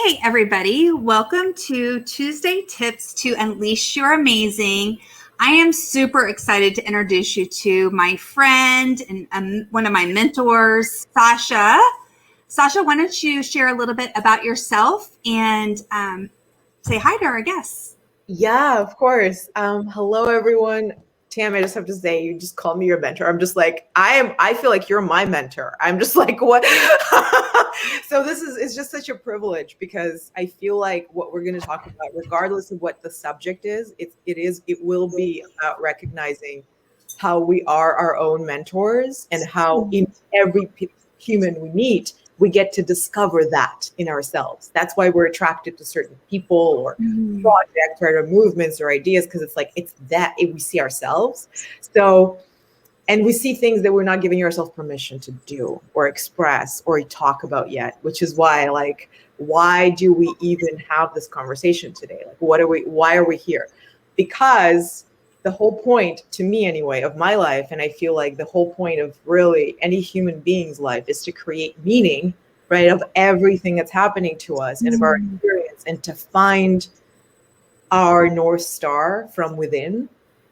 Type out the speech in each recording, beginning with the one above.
Hey, everybody. Welcome to Tuesday Tips to Unleash Your Amazing. I am super excited to introduce you to my friend and one of my mentors, Sasha. Sasha, why don't you share a little bit about yourself and say hi to our guests? Yeah, of course. Hello, everyone. Tam, I just have to say, you just call me your mentor. I'm just like, I feel like you're my mentor. I'm just like, what? So it's just such a privilege because I feel like what we're going to talk about, regardless of what the subject is, it will be about recognizing how we are our own mentors and how in every human we meet, we get to discover that in ourselves. That's why we're attracted to certain people or projects, right, or movements or ideas, because we see ourselves. So, and we see things that we're not giving ourselves permission to do or express or talk about yet, which is why, why do we even have this conversation today? Why are we here? Because the whole point, to me anyway, of my life, and I feel like the whole point of really any human being's life is to create meaning, right, of everything that's happening to us and of our experience, and to find our North Star from within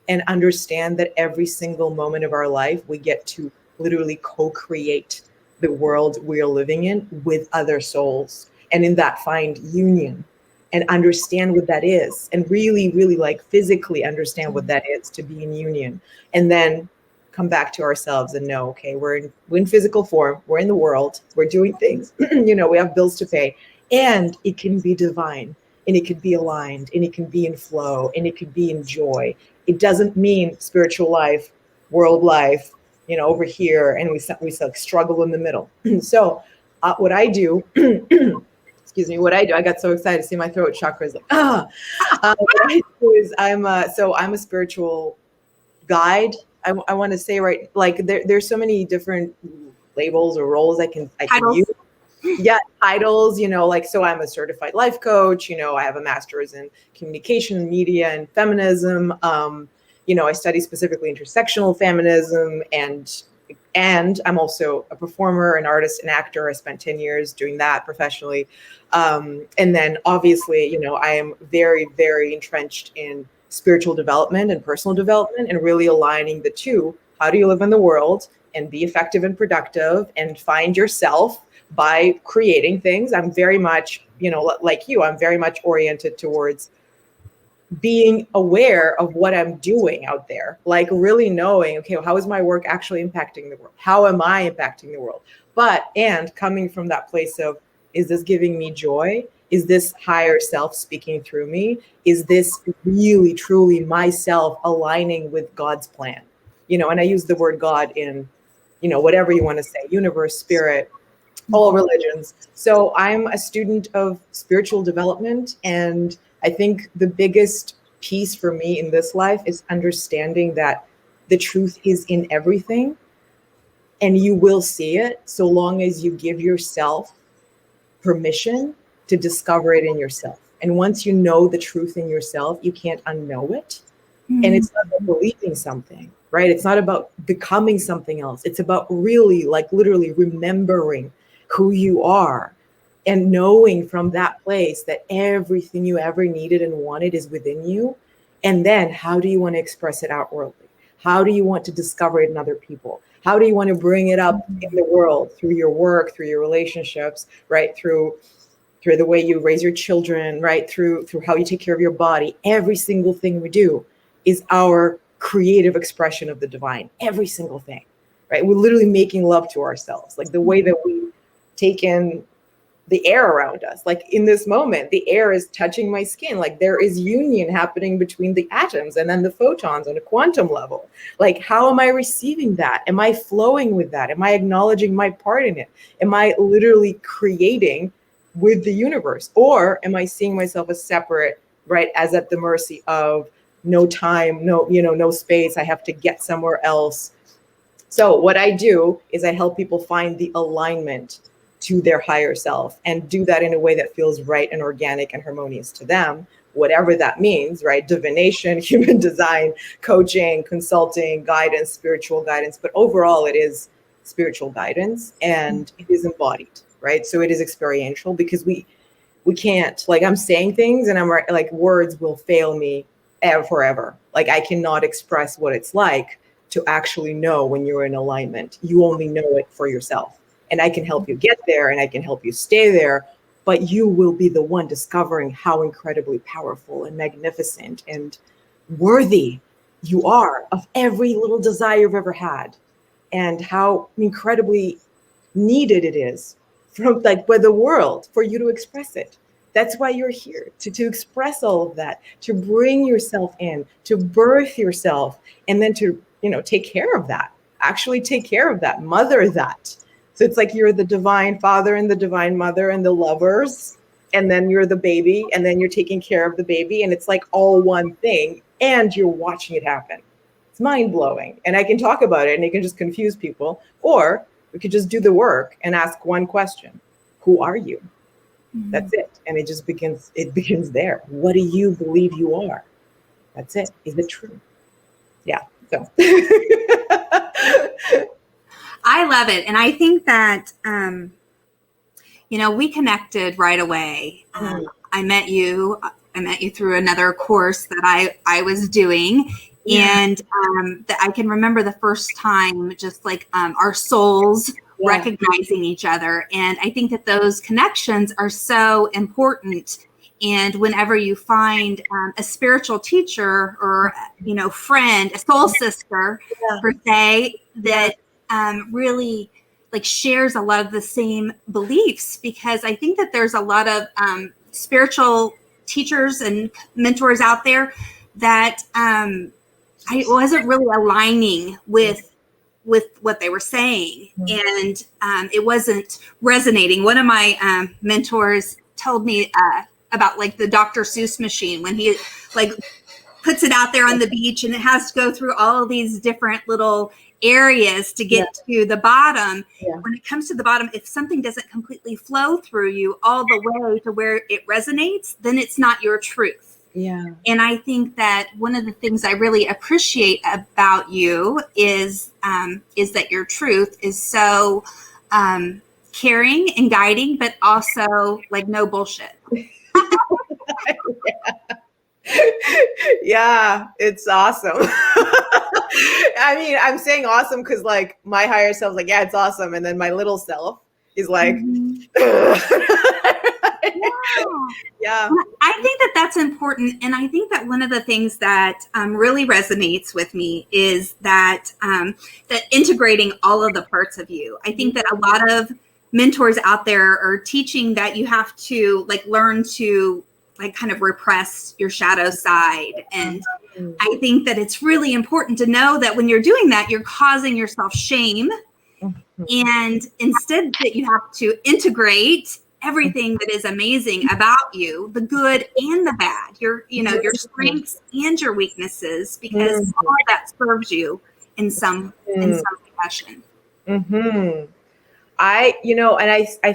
and understand that every single moment of our life, we get to literally co-create the world we are living in with other souls. And in that, find union and understand what that is, and really, really physically understand what that is to be in union. And then come back to ourselves and know, okay, we're in physical form, we're in the world, we're doing things, we have bills to pay, and it can be divine, and it could be aligned, and it can be in flow, and it could be in joy. It doesn't mean spiritual life, world life, over here, and we struggle in the middle. So what I do, I got so excited to see my throat chakra is what I do is I'm a spiritual guide. I want to say, right, there's so many different labels or roles I can use. Yeah, titles, so I'm a certified life coach, I have a master's in communication, media, and feminism. I study specifically intersectional feminism, and I'm also a performer, an artist, an actor. I spent 10 years doing that professionally. And then obviously, I am very, very entrenched in spiritual development and personal development, and really aligning the two. How do you live in the world and be effective and productive and find yourself by creating things? I'm very much, like you, I'm very much oriented towards being aware of what I'm doing out there, really knowing, okay, how is my work actually impacting the world? How am I impacting the world? And coming from that place of, is this giving me joy? Is this higher self speaking through me? Is this really, truly myself aligning with God's plan? And I use the word God in, whatever you want to say, universe, spirit, all religions. So I'm a student of spiritual development. And I think the biggest piece for me in this life is understanding that the truth is in everything, and you will see it so long as you give yourself permission to discover it in yourself. And once you know the truth in yourself, you can't unknow it. And it's not about believing something, right? It's not about becoming something else. It's about really, literally remembering who you are and knowing from that place that everything you ever needed and wanted is within you. And then how do you want to express it outwardly? How do you want to discover it in other people? How do you want to bring it up in the world through your work, through your relationships, right? Through the way you raise your children, right? Through how you take care of your body. Every single thing we do is our creative expression of the divine. Every single thing, right? We're literally making love to ourselves. The way that we take in the air around us, in this moment, the air is touching my skin. There is union happening between the atoms and then the photons on a quantum level. How am I receiving that? Am I flowing with that? Am I acknowledging my part in it? Am I literally creating with the universe? Or am I seeing myself as separate, right? As at the mercy of no time, no space. I have to get somewhere else. So what I do is I help people find the alignment to their higher self and do that in a way that feels right and organic and harmonious to them, whatever that means, right? Divination, human design, coaching, consulting, guidance, spiritual guidance. But overall, it is spiritual guidance, and it is embodied, right? So it is experiential, because We can't, like, I'm saying things and I'm like, words will fail me forever. Like, I cannot express what it's like to actually know when you're in alignment. You only know it for yourself. And I can help you get there and I can help you stay there, but you will be the one discovering how incredibly powerful and magnificent and worthy you are of every little desire you've ever had, and how incredibly needed it is from, like, by the world for you to express it. That's why you're here, to express all of that, to bring yourself in, to birth yourself, and then to, take care of that, actually take care of that, mother that. So it's like you're the divine father and the divine mother and the lovers, and then you're the baby, and then you're taking care of the baby, and it's like all one thing, and you're watching it happen. It's mind-blowing. And I can talk about it and it can just confuse people, or we could just do the work and ask one question: who are you? That's it. And it just begins there. What do you believe you are? That's it. Is it true? Yeah. So I love it. And I think that, we connected right away. I met you through another course that I was doing. Yeah. And that I can remember the first time, just like our souls recognizing each other. And I think that those connections are so important. And whenever you find a spiritual teacher or, friend, a soul sister per se, that really like shares a lot of the same beliefs, because I think that there's a lot of spiritual teachers and mentors out there that I wasn't really aligning with what they were saying, and it wasn't resonating. One of my mentors told me about like the Dr. Seuss machine, when he like puts it out there on the beach and it has to go through all of these different little areas to get to the bottom. When it comes to the bottom, if something doesn't completely flow through you all the way to where it resonates, then it's not your truth. And I think that one of the things I really appreciate about you is that your truth is so caring and guiding, but also like no bullshit. Yeah, it's awesome. I mean, I'm saying awesome because like my higher self's like, yeah, it's awesome. And then my little self is like, yeah. I think that that's important. And I think that one of the things that really resonates with me is that that integrating all of the parts of you. I think that a lot of mentors out there are teaching that you have to like learn to like kind of repress your shadow side. And I think that it's really important to know that when you're doing that, you're causing yourself shame. And instead that you have to integrate everything that is amazing about you, the good and the bad, your strengths and your weaknesses, because all of that serves you in some fashion. I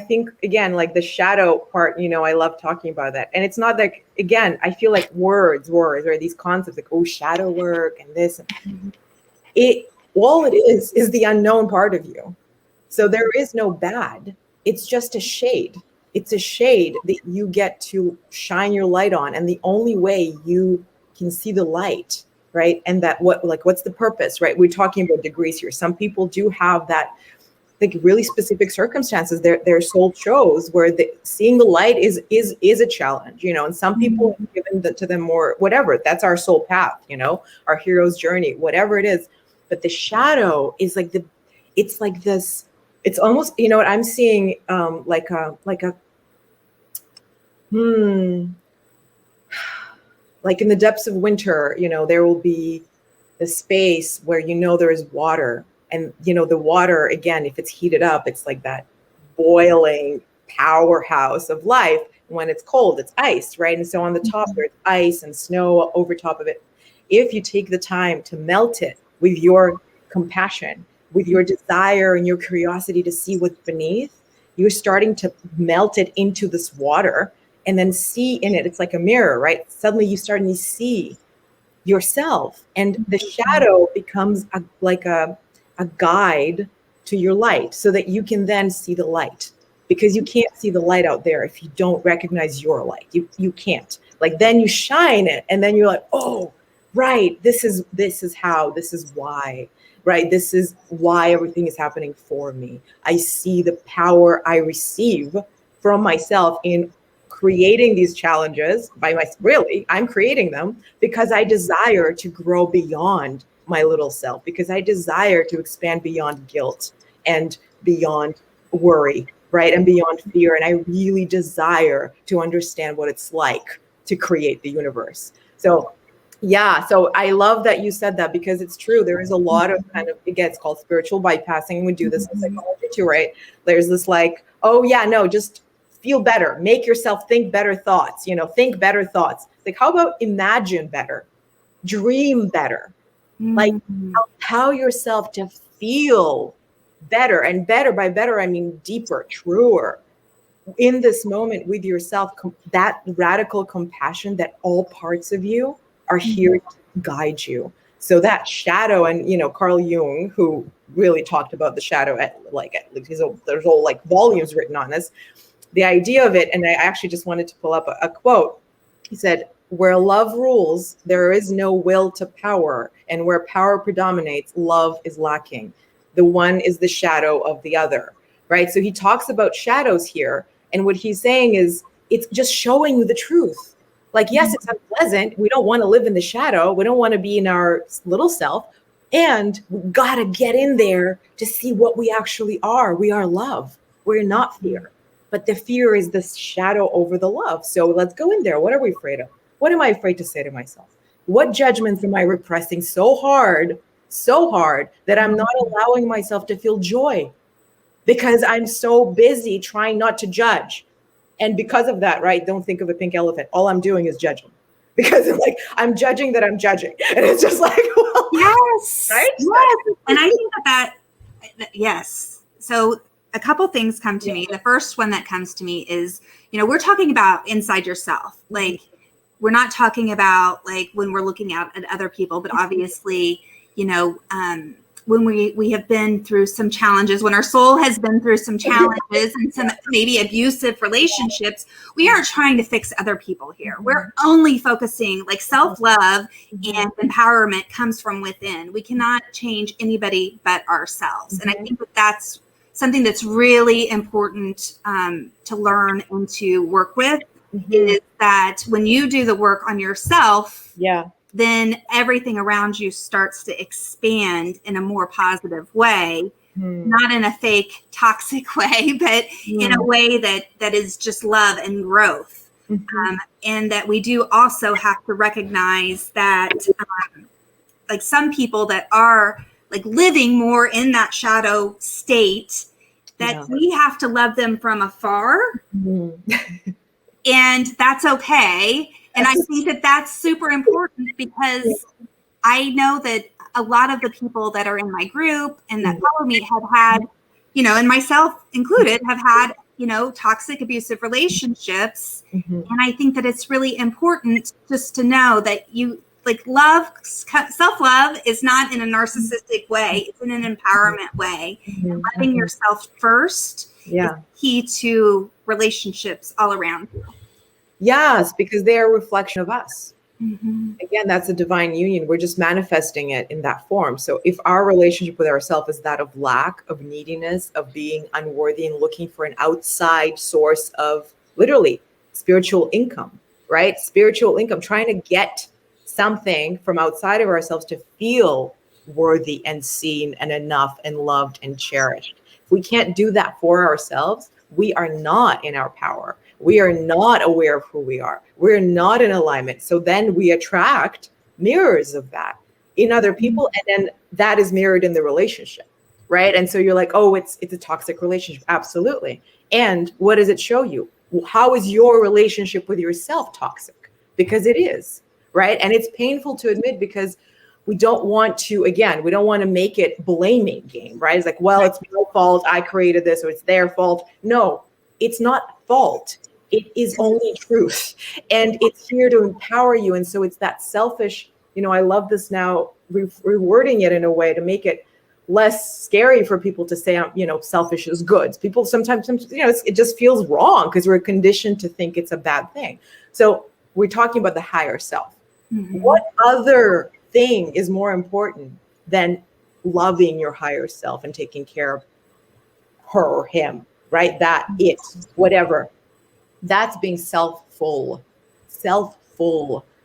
think again, like the shadow part, I love talking about that. And it's not like, again, I feel like words, or these concepts like, shadow work and this, all it is the unknown part of you. So there is no bad. It's just a shade. It's a shade that you get to shine your light on. And the only way you can see the light, right? And that what's the purpose, right? We're talking about degrees here. Some people do have that, like really specific circumstances their soul chose where seeing the light is a challenge, and some people have given to them more, whatever, that's our soul path, our hero's journey, whatever it is. But the shadow is like it's like this, it's almost, what I'm seeing, like in the depths of winter, there will be the space where there is water. And, the water, again, if it's heated up, it's like that boiling powerhouse of life. And when it's cold, it's ice, right? And so on the top, there's ice and snow over top of it. If you take the time to melt it with your compassion, with your desire and your curiosity to see what's beneath, you're starting to melt it into this water and then see in it. It's like a mirror, right? Suddenly you start to see yourself, and the shadow becomes a guide to your light so that you can then see the light. because you can't see the light out there if you don't recognize your light. You can't. Like, then you shine it, and then you're like, oh, right, this is how, this is why, right? This is why everything is happening for me. I see the power I receive from myself in creating these challenges really, I'm creating them because I desire to grow beyond my little self, because I desire to expand beyond guilt and beyond worry, right? And beyond fear. And I really desire to understand what it's like to create the universe. So yeah, so I love that you said that, because it's true. There is a lot of kind of, again, it's called spiritual bypassing. We do this in psychology too, right? There's this like, oh yeah, no, just feel better, make yourself think better thoughts, think better thoughts. Like, how about imagine better, dream better, like allow yourself to feel better. And better, by better, I mean deeper, truer, in this moment with yourself, that radical compassion that all parts of you are here to guide you. So that shadow, and Carl Jung, who really talked about the shadow there's all like volumes written on this, the idea of it. And I actually just wanted to pull up a quote. He said, where love rules, there is no will to power, and where power predominates, love is lacking. The one is the shadow of the other, right? So he talks about shadows here, and what he's saying is, it's just showing you the truth. Like, yes, it's unpleasant. We don't want to live in the shadow. We don't want to be in our little self. And we got to get in there to see what we actually are. We are love. We're not fear. But the fear is the shadow over the love. So let's go in there. What are we afraid of? What am I afraid to say to myself? What judgments am I repressing so hard that I'm not allowing myself to feel joy? Because I'm so busy trying not to judge. And because of that, right, don't think of a pink elephant. All I'm doing is judging. Because it's like, I'm judging that I'm judging. And it's just like, well, yes. Right? Yes. And I think that yes. So a couple things come to me. The first one that comes to me is, we're talking about inside yourself. Like, we're not talking about like when we're looking out at other people, but obviously, when we have been through some challenges, when our soul has been through some challenges and some maybe abusive relationships, we aren't trying to fix other people here. We're only focusing, like, self-love and empowerment comes from within. We cannot change anybody but ourselves. And I think that that's something that's really important to learn and to work with, is that when you do the work on yourself, then everything around you starts to expand in a more positive way, not in a fake, toxic way, but in a way that is just love and growth. And that we do also have to recognize that like some people that are like living more in that shadow state, that we have to love them from afar. And that's okay. And I think that that's super important, because I know that a lot of the people that are in my group and that follow me have had, and myself included, have had, toxic, abusive relationships. And I think that it's really important just to know that self-love is not in a narcissistic way. It's in an empowerment way. And loving yourself first is key to relationships all around you. Yes, because they are a reflection of us. Again, that's a divine union. We're just manifesting it in that form. So if our relationship with ourselves is that of lack, of neediness, of being unworthy and looking for an outside source of literally spiritual income, right? Spiritual income, trying to get something from outside of ourselves to feel worthy and seen and enough and loved and cherished. If we can't do that for ourselves, we are not in our power. We are not aware of who we are. We're not in alignment. So then we attract mirrors of that in other people. And then that is mirrored in the relationship, right? And so you're like, oh, it's a toxic relationship. Absolutely. And what does it show you? How is your relationship with yourself toxic? Because it is, right? And it's painful to admit, because we don't want to make it blaming game, right? It's like, well, it's my fault. I created this, or it's their fault. No, it's not fault. It is only truth. And it's here to empower you. And so it's that selfish, I love this now, rewording it in a way to make it less scary for people to say, selfish is good. People sometimes, it just feels wrong because we're conditioned to think it's a bad thing. So we're talking about the higher self. Mm-hmm. What other thing is more important than loving your higher self and taking care of her or him, right? That it, whatever. That's being self-full,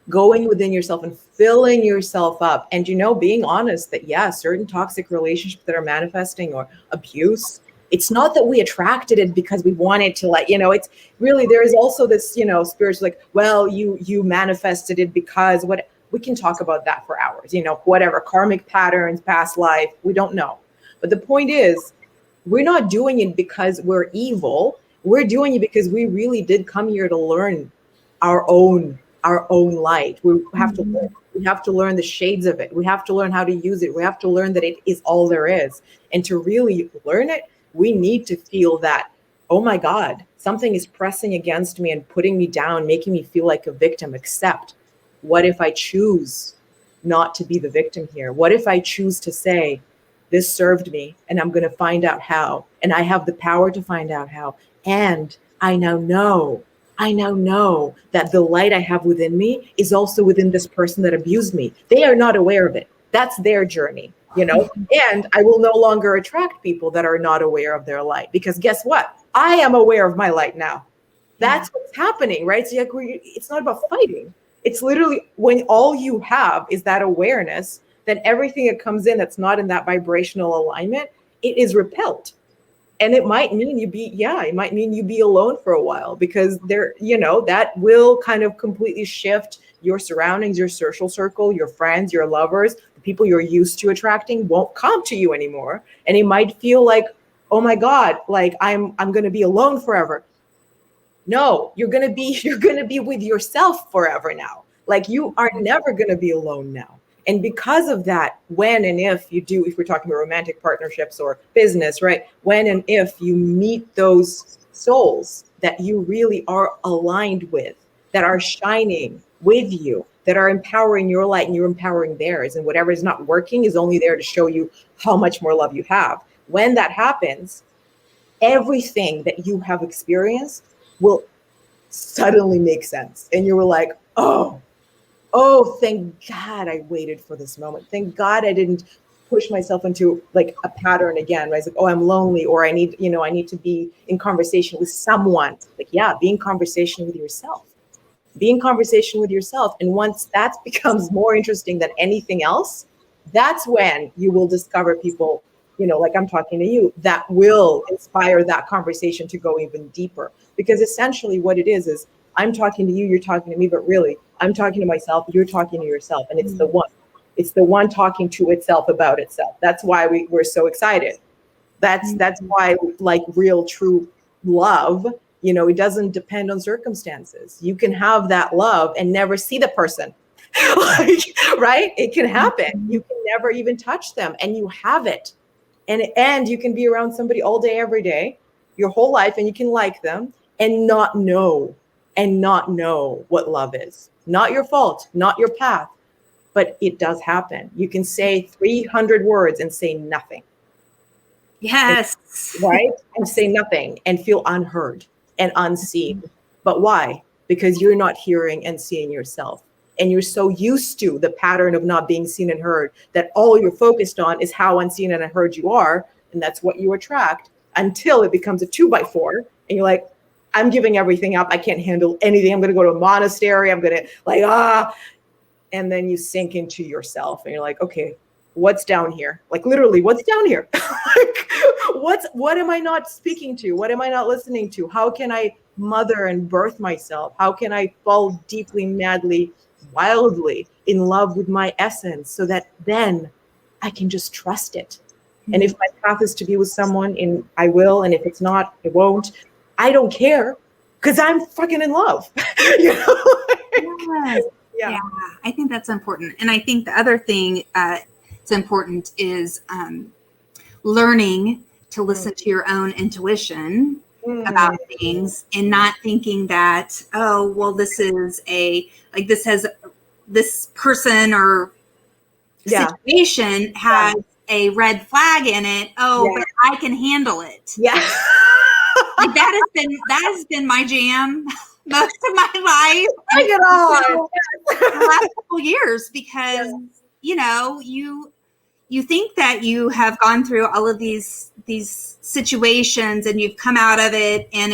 going within yourself and filling yourself up. And, being honest that, certain toxic relationships that are manifesting or abuse, it's not that we attracted it because we wanted to, it's really, there is also this, spiritual, well, you manifested it because what, we can talk about that for hours, whatever, karmic patterns, past life, we don't know. But the point is, we're not doing it because we're evil. We're doing it because we really did come here to learn our own light. We have to learn the shades of it. We have to learn how to use it. We have to learn that it is all there is. And to really learn it, we need to feel that, oh my God, something is pressing against me and putting me down, making me feel like a victim. Except, what if I choose not to be the victim here? What if I choose to say, this served me and I'm going to find out how, and I have the power to find out how. And I now know that the light I have within me is also within this person that abused me. They are not aware of it. That's their journey, and I will no longer attract people that are not aware of their light, because guess what? I am aware of my light now. That's what's happening, right? So it's not about fighting. It's literally when all you have is that awareness, then everything that comes in that's not in that vibrational alignment, it is repelled. And it might mean you be alone for a while, because that will kind of completely shift your surroundings, your social circle, your friends, your lovers, the people you're used to attracting won't come to you anymore. And it might feel like, oh my God, like I'm going to be alone forever. No, you're going to be with yourself forever now. Like, you are never going to be alone now. And because of that, when and if we're talking about romantic partnerships or business, right? When and if you meet those souls that you really are aligned with, that are shining with you, that are empowering your light and you're empowering theirs, and whatever is not working is only there to show you how much more love you have. When that happens, everything that you have experienced will suddenly make sense. And you were like, oh, thank God I waited for this moment. Thank God I didn't push myself into like a pattern again. Right? I was like, oh, I'm lonely, or I need to be in conversation with someone. Like, be in conversation with yourself. Be in conversation with yourself. And once that becomes more interesting than anything else, that's when you will discover people, like I'm talking to you, that will inspire that conversation to go even deeper. Because essentially what it is I'm talking to you, you're talking to me, but really I'm talking to myself, you're talking to yourself. And it's the one talking to itself about itself. That's why we're so excited. That's why, like, real true love, it doesn't depend on circumstances. You can have that love and never see the person. Right? It can happen. You can never even touch them, and you have it. And you can be around somebody all day, every day, your whole life, and you can like them and not know what love is. Not your fault, not your path, but it does happen. You can say 300 words and say nothing. Yes. Right? And say nothing and feel unheard and unseen. But why? Because you're not hearing and seeing yourself. And you're so used to the pattern of not being seen and heard that all you're focused on is how unseen and unheard you are. And that's what you attract, until it becomes a 2x4. And you're like, I'm giving everything up. I can't handle anything. I'm going to go to a monastery. I'm going to and then you sink into yourself and you're like, okay, what's down here? Like, literally, what's down here? What am I not speaking to? What am I not listening to? How can I mother and birth myself? How can I fall deeply, madly, wildly in love with my essence, so that then I can just trust it? Mm-hmm. And if my path is to be with someone, I will. And if it's not, it won't. I don't care, because I'm fucking in love. Yes. Yeah, I think that's important. And I think the other thing that's important is learning to listen to your own intuition about things, and not thinking that, oh, well, this person or situation has a red flag in it. Oh, Yeah. but I can handle it. Yeah. Like that has been my jam most of my life. Bring it on. So, the last couple years, because you think that you have gone through all of these situations and you've come out of it, and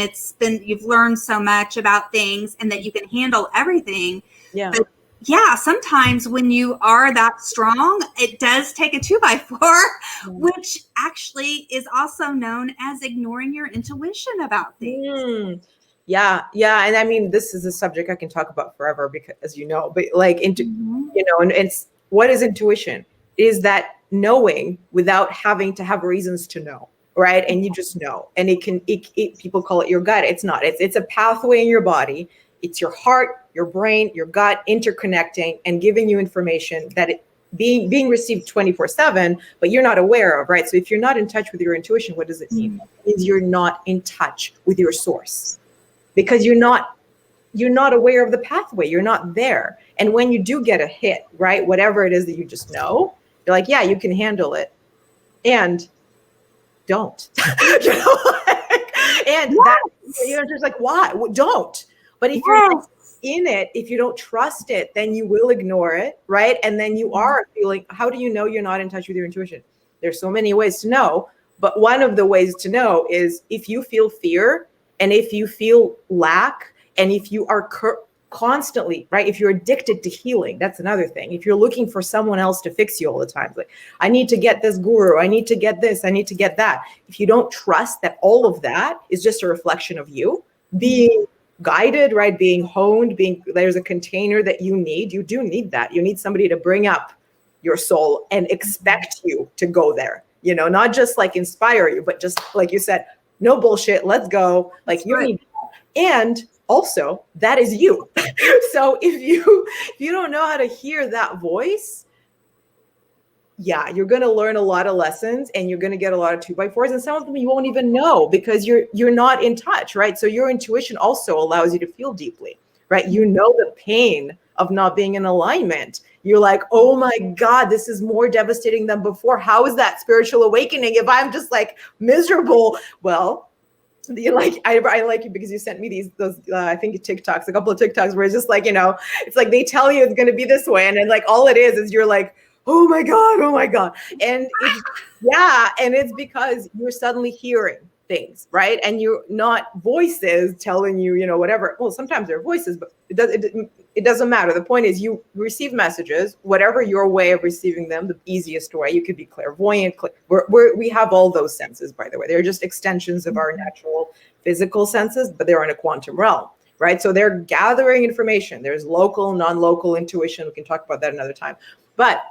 you've learned so much about things and that you can handle everything. Yeah. But yeah, sometimes when you are that strong, it does take a 2x4, which actually is also known as ignoring your intuition about things. Yeah. And I mean, this is a subject I can talk about forever because, as you know, but like, and it's, what is intuition? Is that knowing without having to have reasons to know, right? And you just know, and people call it your gut. It's not, it's a pathway in your body. It's your heart, your brain, your gut interconnecting and giving you information that being received 24/7, but you're not aware of, right? So if you're not in touch with your intuition, what does it mean? It means you're not in touch with your source, because you're not aware of the pathway. You're not there. And when you do get a hit, right, whatever it is that you just know, you're like, yeah, you can handle it, and don't. And that, you're just like, why? Well, don't. But if you're like in it, if you don't trust it, then you will ignore it, right? And then you are feeling, how do you know you're not in touch with your intuition? There's so many ways to know, but one of the ways to know is if you feel fear, and if you feel lack, and if you are constantly, right, if you're addicted to healing, that's another thing. If you're looking for someone else to fix you all the time, like, I need to get this guru, I need to get this, I need to get that. If you don't trust that all of that is just a reflection of you being guided, right, being honed, there's a container that you do need that. You need somebody to bring up your soul and expect you to go there, not just like inspire you, but just like you said, no bullshit, let's go. Like you need, and also that is you. So if you don't know how to hear that voice, yeah, you're going to learn a lot of lessons, and you're going to get a lot of 2x4s, and some of them you won't even know because you're not in touch, right? So your intuition also allows you to feel deeply, right? You know the pain of not being in alignment. You're like, oh my God, this is more devastating than before. How is that spiritual awakening if I'm just like miserable? Well, I like you because you sent me those I think TikToks, a couple of TikToks where it's just like, it's like they tell you it's going to be this way, and then like all it is you're like, oh my God. And it's because you're suddenly hearing things, right? And you're not voices telling you, whatever. Well, sometimes there are voices, but it doesn't matter. The point is you receive messages, whatever your way of receiving them, the easiest way. You could be clairvoyant. We have all those senses, by the way. They're just extensions of our natural physical senses, but they're in a quantum realm, right? So they're gathering information. There's local, non-local intuition. We can talk about that another time. But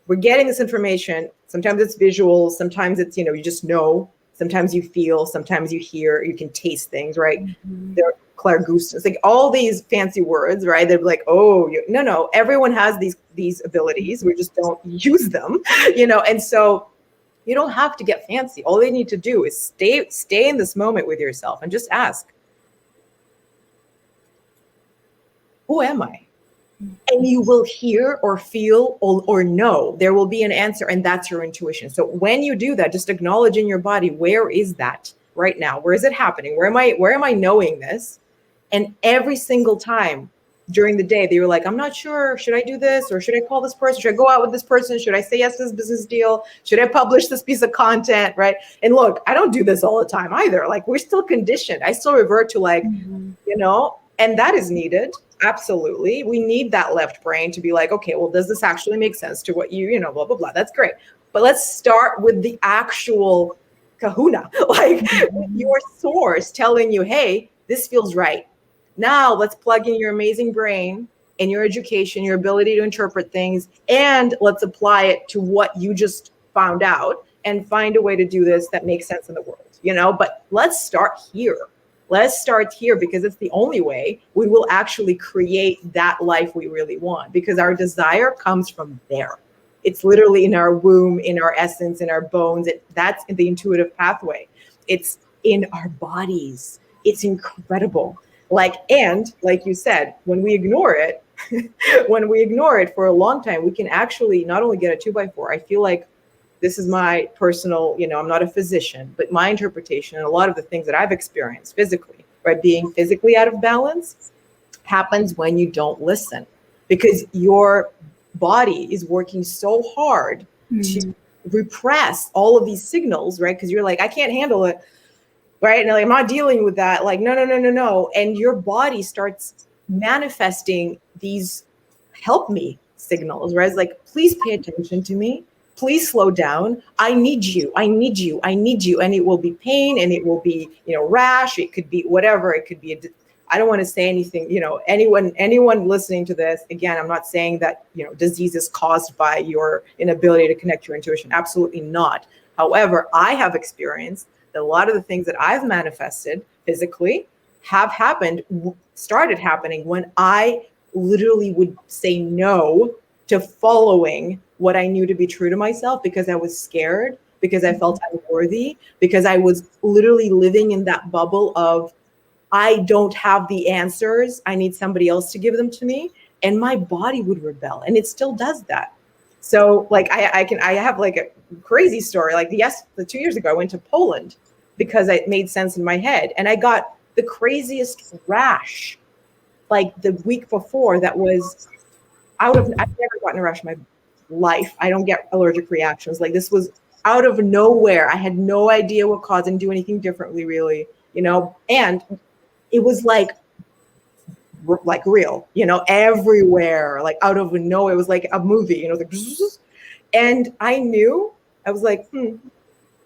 we're getting this information. Sometimes it's visual. Sometimes it's, you just know. Sometimes you feel. Sometimes you hear. You can taste things, right? They're clairgustance, like all these fancy words, right? They're like, oh, no. Everyone has these abilities. We just don't use them, And so you don't have to get fancy. All they need to do is stay in this moment with yourself and just ask, who am I? And you will hear or feel or know. There will be an answer, and that's your intuition. So when you do that, just acknowledge in your body, where is that right now? Where is it happening? Where am I knowing this? And every single time during the day, they were like, I'm not sure. Should I do this? Or should I call this person? Should I go out with this person? Should I say yes to this business deal? Should I publish this piece of content? Right. And look, I don't do this all the time either. Like, we're still conditioned. I still revert to like, and that is needed. Absolutely. We need that left brain to be like, okay, well, does this actually make sense to what blah, blah, blah. That's great. But let's start with the actual kahuna, like your source telling you, hey, this feels right. Now let's plug in your amazing brain and your education, your ability to interpret things, and let's apply it to what you just found out and find a way to do this that makes sense in the world, But let's start here. Let's start here, because it's the only way we will actually create that life we really want, because our desire comes from there. It's literally in our womb, in our essence, in our bones. That's in the intuitive pathway. It's in our bodies. It's incredible. And like you said, when we ignore it, for a long time, we can actually not only get a 2x4. I feel like this is my personal, I'm not a physician, but my interpretation and a lot of the things that I've experienced physically, right? Being physically out of balance happens when you don't listen, because your body is working so hard to repress all of these signals, right? Because you're like, I can't handle it, right? And like, I'm not dealing with that. Like, no. And your body starts manifesting these help me signals, right? It's like, please pay attention to me. Please slow down. I need you. I need you. I need you. And it will be pain, and it will be, rash. It could be whatever. It could be I don't want to say anything, anyone listening to this, again, I'm not saying that, disease is caused by your inability to connect your intuition. Absolutely not. However, I have experienced that a lot of the things that I've manifested physically started happening when I literally would say no to following what I knew to be true to myself, because I was scared, because I felt unworthy, because I was literally living in that bubble of, I don't have the answers. I need somebody else to give them to me. And my body would rebel, and it still does that. So like, I have like a crazy story. Like 2 years ago, I went to Poland because it made sense in my head. And I got the craziest rash like the week before that was I've never gotten a rash in my life. I don't get allergic reactions. Like, this was out of nowhere. I had no idea what caused it, didn't do anything differently really, and it was like real, everywhere, like out of nowhere. It was like a movie, and I knew, I was like,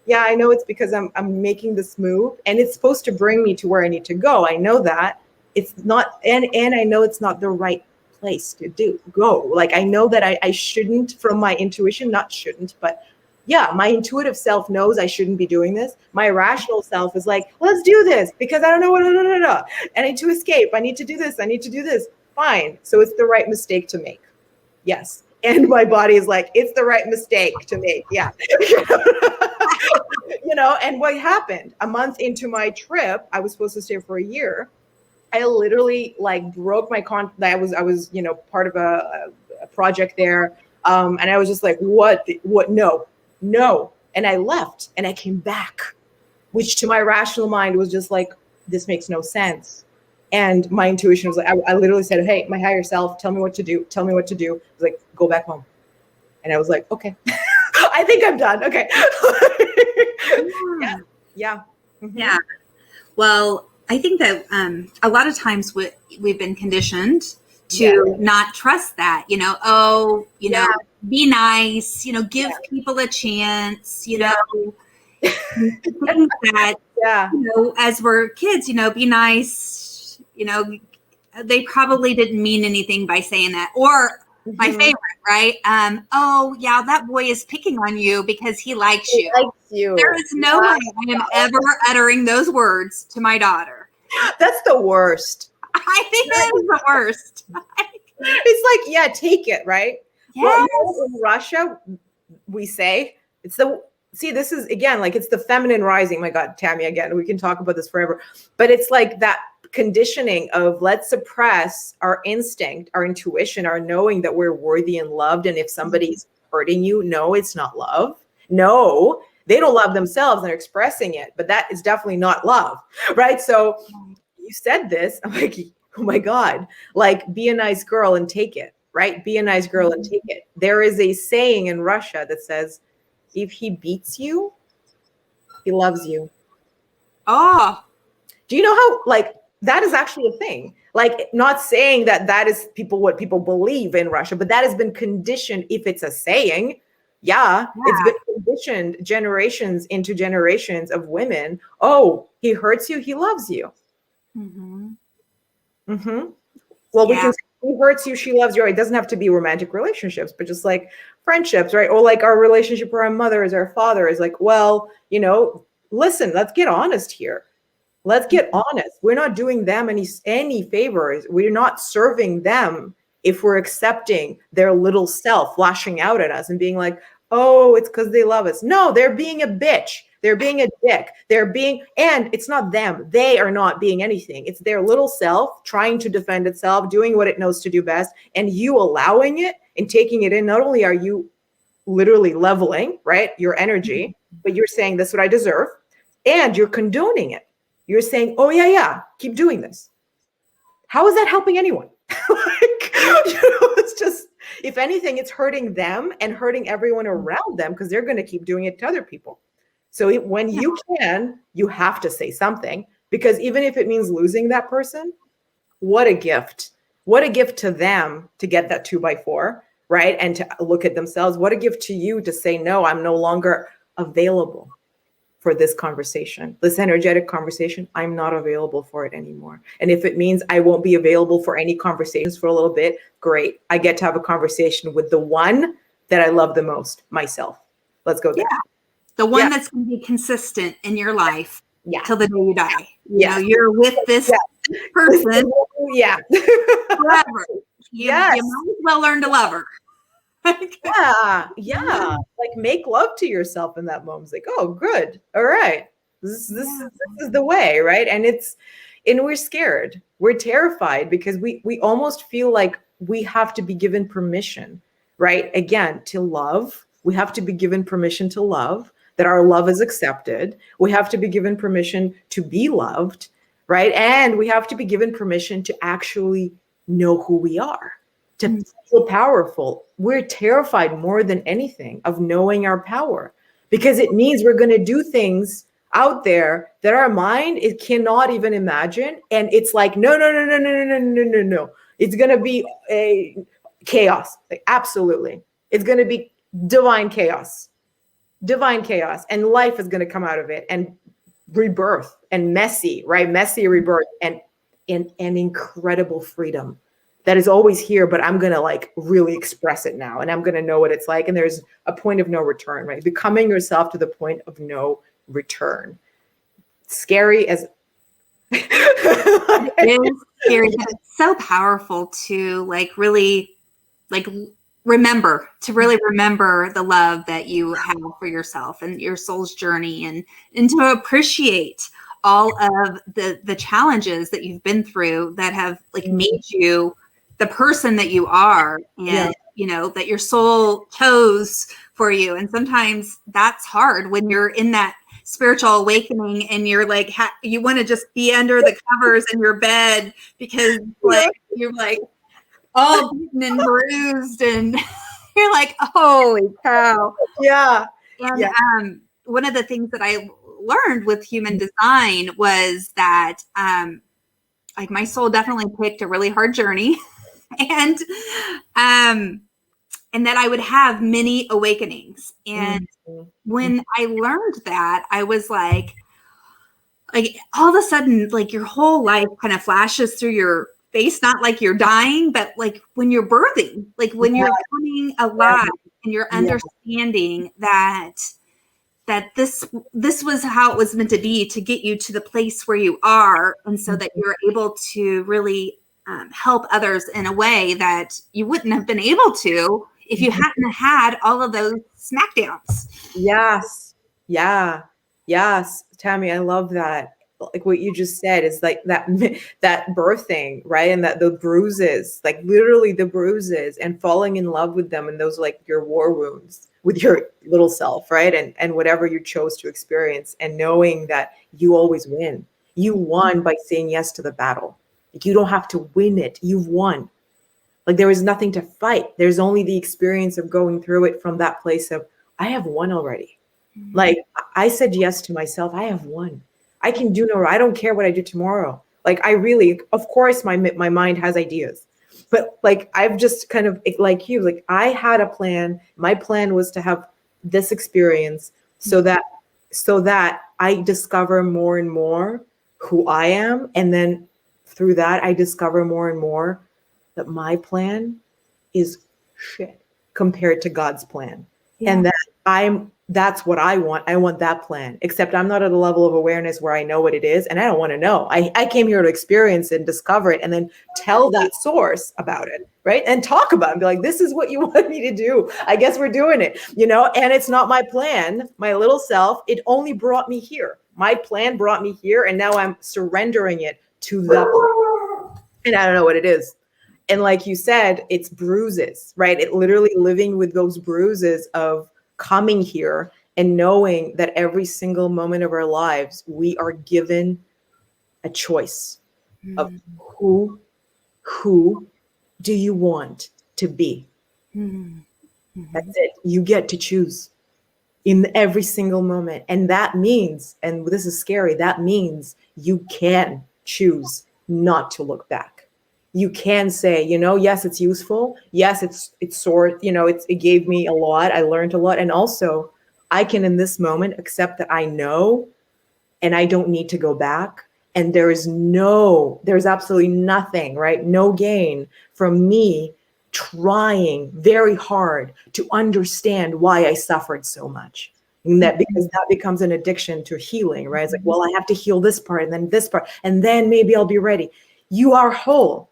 yeah, I know it's because I'm making this move, and it's supposed to bring me to where I need to go. I know that it's not, and I know it's not the right place to go. Like, I know that I shouldn't, from my intuition, not shouldn't, but yeah, my intuitive self knows I shouldn't be doing this. My rational self is like, let's do this because I don't know what, I need to escape. I need to do this. I need to do this. Fine. So it's the right mistake to make. Yes. And my body is like, it's the right mistake to make. Yeah. And what happened a month into my trip, I was supposed to stay for a year. I literally like broke my I was, part of a project there. And I was just like, what, no. And I left and I came back, which to my rational mind was just like, this makes no sense. And my intuition was like, I literally said, hey, my higher self, tell me what to do. Tell me what to do. I was like, go back home. And I was like, okay, I think I'm done. Okay. Yeah. Mm-hmm. Yeah. Well, I think that a lot of times we've been conditioned to not trust that, be nice, give people a chance, know, that, as we're kids, be nice, they probably didn't mean anything by saying that. Or my favorite, right? That boy is picking on you because he likes you. There is no way I am ever uttering those words to my daughter. That's the worst. I think that is the worst. It's like, take it, right? Yes. Well, in Russia, we say this is again, like, it's the feminine rising. My God, Tammy, again, we can talk about this forever, but it's like that conditioning of, let's suppress our instinct, our intuition, our knowing that we're worthy and loved. And if somebody's hurting you, no, it's not love. No, they don't love themselves and they're expressing it, but that is definitely not love, right? So you said this, I'm like, oh my God, like, be a nice girl and take it, right? Be a nice girl and take it. There is a saying in Russia that says, if he beats you, he loves you. Oh, do you know how, like, that is actually a thing? Like, not saying that is what people believe in Russia, but that has been conditioned. If it's a saying, it's been conditioned generations into generations of women. Oh, he hurts you, he loves you. Well, we can say he hurts you, she loves you. It doesn't have to be romantic relationships, but just like friendships, right? Or like our relationship with our mothers, our father is like, well, listen, let's get honest here. Let's get honest. We're not doing them any favors. We're not serving them if we're accepting their little self flashing out at us and being like, oh, it's because they love us. No, they're being a bitch. They're being a dick. And it's not them. They are not being anything. It's their little self trying to defend itself, doing what it knows to do best. And you allowing it and taking it in. Not only are you literally leveling, right? Your energy, but you're saying this is what I deserve, and you're condoning it. You're saying, oh yeah, keep doing this. How is that helping anyone? Like, it's just, if anything, it's hurting them and hurting everyone around them, because they're going to keep doing it to other people. So when you can, you have to say something, because even if it means losing that person, what a gift. What a gift to them to get that 2x4, right? And to look at themselves. What a gift to you to say, no, I'm no longer available for this conversation, this energetic conversation. I'm not available for it anymore. And if it means I won't be available for any conversations for a little bit, great. I get to have a conversation with the one that I love the most, myself. Let's go there. Yeah. The one that's going to be consistent in your life till the day you die. You know, you're with this person forever. You might as well learn to love her. Like, make love to yourself in that moment. It's like, oh, good. All right. This is the way, right? And we're scared. We're terrified, because we almost feel like we have to be given permission, right? Again, to love. We have to be given permission to love, that our love is accepted. We have to be given permission to be loved, right? And we have to be given permission to actually know who we are, to feel powerful. We're terrified more than anything of knowing our power, because it means we're going to do things out there that our mind, it cannot even imagine. And it's like, no. It's going to be a chaos. Like, absolutely. It's going to be divine chaos, and life is going to come out of it, and rebirth, and messy rebirth, and incredible freedom that is always here, but I'm going to like really express it now, and I'm going to know what it's like. And there's a point of no return, right? Becoming yourself to the point of no return. Scary as it is scary, but it's so powerful to really remember the love that you have for yourself and your soul's journey, and to appreciate all of the challenges that you've been through that have made you the person that you are, and that your soul chose for you. And sometimes that's hard when you're in that spiritual awakening, and you're like, you want to just be under the covers in your bed, because you're all beaten and bruised, and you're like, holy cow. And one of the things that I learned with human design was that my soul definitely picked a really hard journey, and that I would have many awakenings. And when I learned that, I was like all of a sudden, your whole life kind of flashes through your face, not like you're dying, but when you're birthing, when you're coming alive, and you're understanding that this was how it was meant to be, to get you to the place where you are, and so that you're able to really help others in a way that you wouldn't have been able to if you hadn't had all of those smackdowns. Yes, Tammy, I love that. Like what you just said is that birthing, right? And that the bruises, literally the bruises, and falling in love with them, and those your war wounds with your little self, right? And whatever you chose to experience, and knowing that you always win. You won by saying yes to the battle. You don't have to win it. You've won. There is nothing to fight. There's only the experience of going through it from that place of, I have won already. I said yes to myself. I have won. I can do I don't care what I do tomorrow. I really, of course, my mind has ideas, but I've just kind of like you, I had a plan. My plan was to have this experience so that I discover more and more who I am. And then through that, I discover more and more that my plan is shit compared to God's plan. And that that's what I want. I want that plan, except I'm not at a level of awareness where I know what it is, and I don't want to know. I came here to experience it and discover it, and then tell that source about it, right? And talk about it and be like, this is what you want me to do. I guess we're doing it, and it's not my plan, my little self. It only brought me here. My plan brought me here, and now I'm surrendering it to the, and I don't know what it is. And like you said, it's bruises, right? It literally living with those bruises of coming here and knowing that every single moment of our lives, we are given a choice of who do you want to be? That's it. You get to choose in every single moment. And that means, and this is scary, that means you can choose not to look back. You can say, yes, it's useful. Yes, it's sore. It gave me a lot. I learned a lot. And also I can in this moment accept that I know, and I don't need to go back. And there's absolutely nothing, right? No gain from me trying very hard to understand why I suffered so much. And that, because that becomes an addiction to healing, right? It's like, well, I have to heal this part and then this part, and then maybe I'll be ready. You are whole.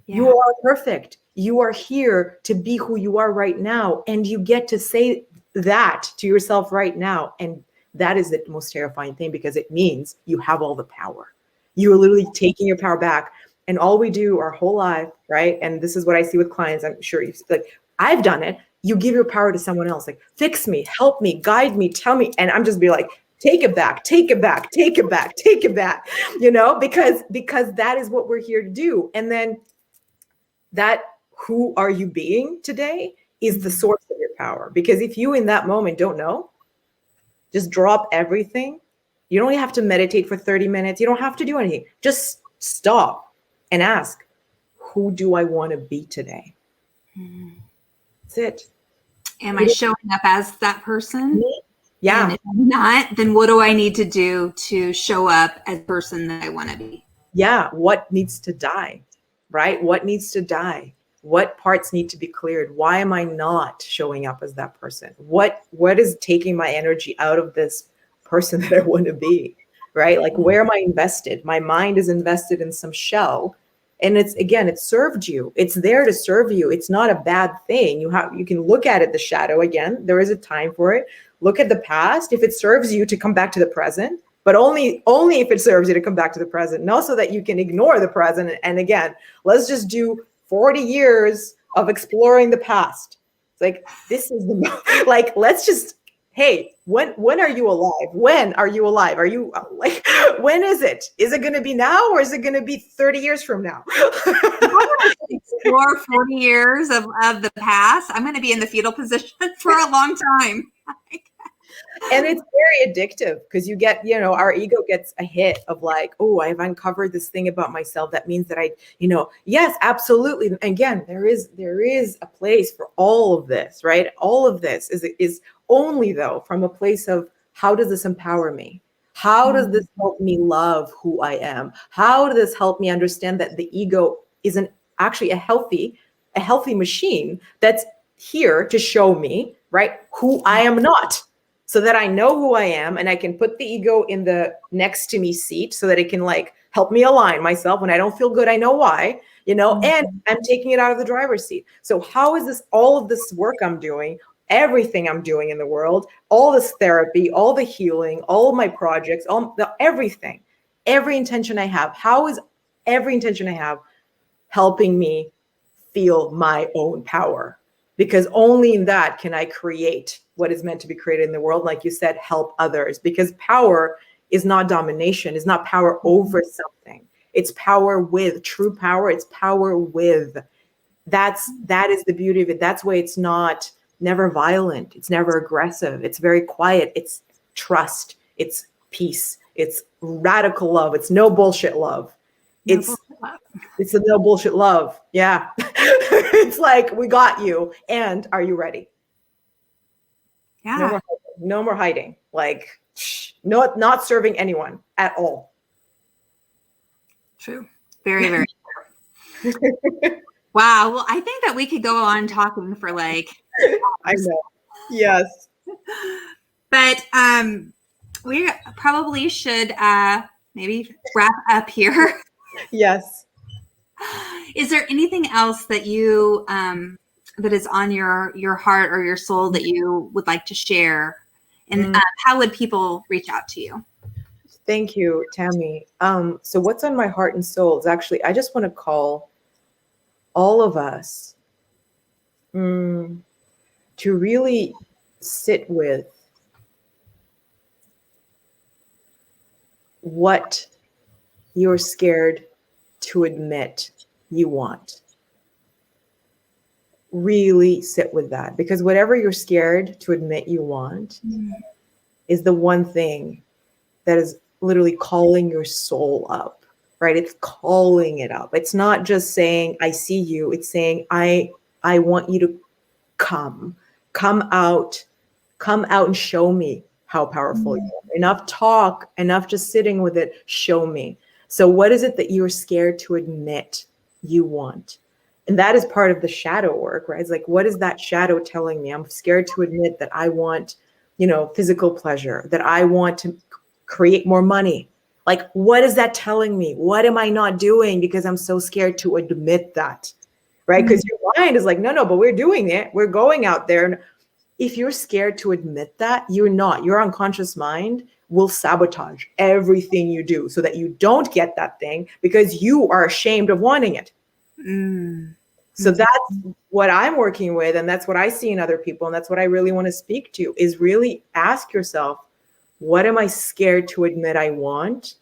Yeah. You are perfect. You are here to be who you are right now. And you get to say that to yourself right now. And that is the most terrifying thing, because it means you have all the power. You are literally taking your power back. And all we do our whole life, right? And this is what I see with clients. I'm sure you've, like, I've done it. You give your power to someone else, like, fix me, help me, guide me, tell me. And I'm just be like, take it back, take it back, take it back, take it back, because that is what we're here to do. And then that who are you being today is the source of your power. Because if you in that moment don't know, just drop everything. You don't have to meditate for 30 minutes. You don't have to do anything. Just stop and ask, who do I want to be today? That's it. Am I showing up as that person? Yeah. And if I'm not, then what do I need to do to show up as the person that I want to be? Yeah. What needs to die, right? What needs to die? What parts need to be cleared? Why am I not showing up as that person? What is taking my energy out of this person that I want to be, right? Like, where am I invested? My mind is invested in some shell. And it served you. It's there to serve you. It's not a bad thing. You can look at it, the shadow again. There is a time for it. Look at the past. If it serves you to come back to the present, but only if it serves you to come back to the present. Not so that you can ignore the present. And again, let's just do 40 years of exploring the past. It's like, this is like, let's just, hey, when are you alive? When are you alive? Are you like, when is it? Is it going to be now, or is it going to be 30 years from now? Explore 40 years of the past. I'm going to be in the fetal position for a long time. And it's very addictive, because you get, our ego gets a hit of like, oh, I've uncovered this thing about myself. That means that yes, absolutely. And again, there is a place for all of this, right? All of this is only, though, from a place of, how does this empower me? How does this help me love who I am? How does this help me understand that the ego isn't actually a healthy machine that's here to show me, right, who I am not? So that I know who I am, and I can put the ego in the next to me seat, so that it can like help me align myself when I don't feel good. I know why, and I'm taking it out of the driver's seat. So how is this, all of this work I'm doing, everything I'm doing in the world, all this therapy, all the healing, all of my projects, everything, every intention I have, how is every intention I have helping me feel my own power? Because only in that can I create what is meant to be created in the world. Like you said, help others, because power is not domination. It's not power over something. It's power with true power. It's power with. That is the beauty of it. That's why it's never violent. It's never aggressive. It's very quiet. It's trust. It's peace. It's radical love. It's no bullshit love. It's a no bullshit love. Yeah. It's like, we got you. And are you ready? Yeah. No more hiding. Like, not serving anyone at all. True. Very, very true. Wow. Well, I think that we could go on talking for like I know. Yes. But we probably should maybe wrap up here. Yes. Is there anything else that you that is on your heart or your soul that you would like to share? And how would people reach out to you? Thank you, Tammy. So what's on my heart and soul is actually, I just want to call all of us to really sit with what you're scared to admit you want. Really sit with that, because whatever you're scared to admit you want is the one thing that is literally calling your soul up, right? It's calling it up. It's not just saying, I see you. It's saying, I want you to come out and show me how powerful you are. Enough talk, enough just sitting with it. Show me. So what is it that you're scared to admit you want? And that is part of the shadow work, right? It's like, what is that shadow telling me? I'm scared to admit that I want, physical pleasure, that I want to create more money. Like, what is that telling me? What am I not doing because I'm so scared to admit that, right? Because your mind is like, no, but we're doing it. We're going out there. And if you're scared to admit that, you're not. Your unconscious mind will sabotage everything you do so that you don't get that thing because you are ashamed of wanting it. So that's what I'm working with. And that's what I see in other people. And that's what I really want to speak to, is really ask yourself, what am I scared to admit I want?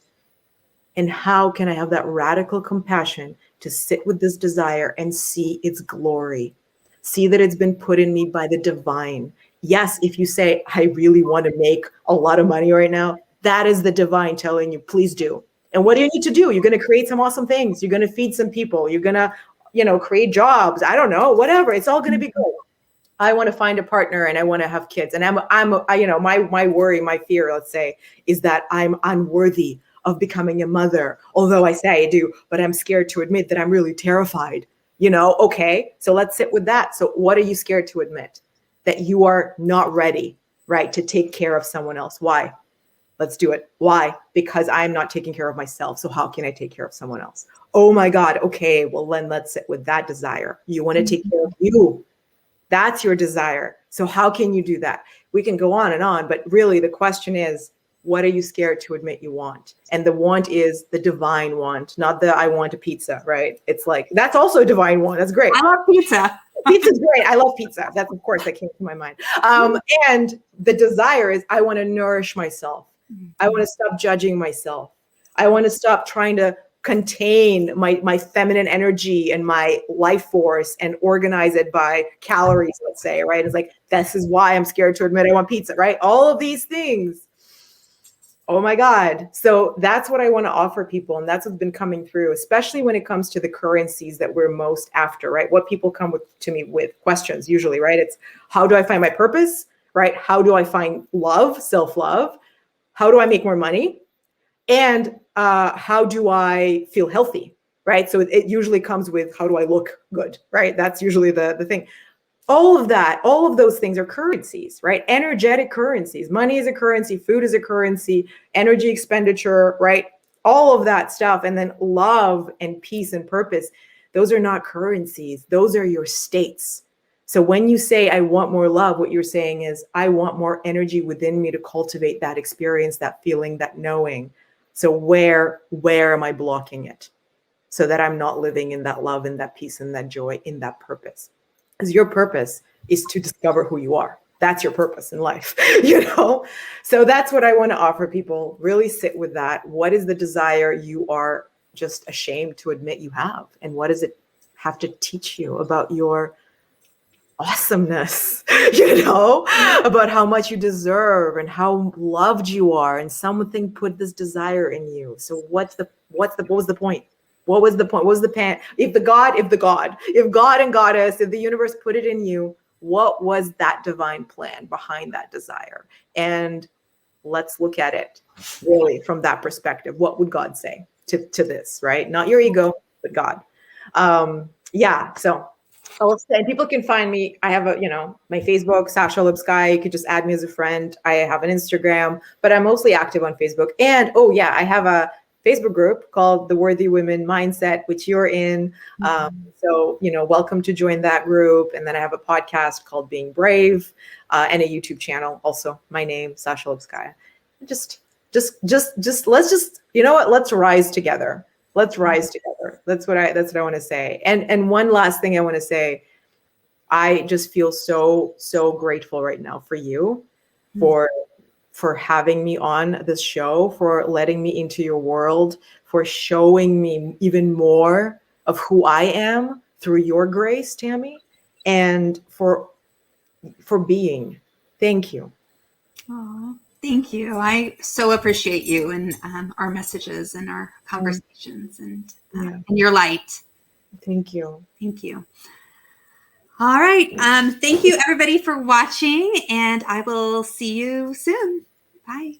And how can I have that radical compassion to sit with this desire and see its glory? See that it's been put in me by the divine. Yes, if you say, I really want to make a lot of money right now, that is the divine telling you, please do. And what do you need to do? You're going to create some awesome things. You're going to feed some people. You're going to, create jobs. I don't know, whatever. It's all going to be good. I want to find a partner and I want to have kids. And my worry, my fear, let's say, is that I'm unworthy of becoming a mother. Although I say I do, but I'm scared to admit that I'm really terrified. Okay, so let's sit with that. So what are you scared to admit? That you are not ready, right, to take care of someone else. Why? Let's do it. Why? Because I'm not taking care of myself. So how can I take care of someone else? Oh my God. Okay, well then let's sit with that desire. You want to take care of you. That's your desire. So how can you do that? We can go on and on, but really the question is, what are you scared to admit you want? And the want is the divine want, not the I want a pizza, right? It's like, that's also a divine want. That's great. I love pizza. Pizza's great. I love pizza. That's, of course, that came to my mind. And the desire is, I want to nourish myself. I want to stop judging myself. I want to stop trying to contain my feminine energy and my life force and organize it by calories, let's say, right? It's like, this is why I'm scared to admit I want pizza, right? All of these things. Oh my God. So that's what I want to offer people. And that's what's been coming through, especially when it comes to the currencies that we're most after, right? What people come to me with questions usually, right? It's, how do I find my purpose, right? How do I find love, self-love? How do I make more money? And how do I feel healthy, right? So it usually comes with, how do I look good, right? That's usually the thing. All of that, all of those things are currencies, right? Energetic currencies. Money is a currency, food is a currency, energy expenditure, right? All of that stuff. And then love and peace and purpose, those are not currencies. Those are your states. So when you say, I want more love, what you're saying is, I want more energy within me to cultivate that experience, that feeling, that knowing. So where am I blocking it? So that I'm not living in that love and that peace and that joy, in that purpose. Because your purpose is to discover who you are. That's your purpose in life, So that's what I want to offer people. Really sit with that. What is the desire you are just ashamed to admit you have? And what does it have to teach you about your awesomeness, about how much you deserve and how loved you are? And something put this desire in you. So what was the point? What was the point? What was the pan? If God and Goddess, if the universe put it in you, what was that divine plan behind that desire? And let's look at it really from that perspective. What would God say to this, right? Not your ego, but God. So and people can find me. I have my Facebook, Sasha Lipskaia. You could just add me as a friend. I have an Instagram, but I'm mostly active on Facebook. And I have a Facebook group called The Worthy Women Mindset, which you're in. So, welcome to join that group. And then I have a podcast called Being Brave, and a YouTube channel. Also my name, Sasha Lipskaia. Just let's rise together. Let's rise together. That's what I want to say. And one last thing I want to say, I just feel so grateful right now for you, for having me on this show, for letting me into your world, for showing me even more of who I am through your grace, Tammy, and for being. Thank you. Oh, thank you. I so appreciate you and our messages and our conversations and your light. Thank you. Thank you. All right. Thank you, everybody, for watching, and I will see you soon. Bye.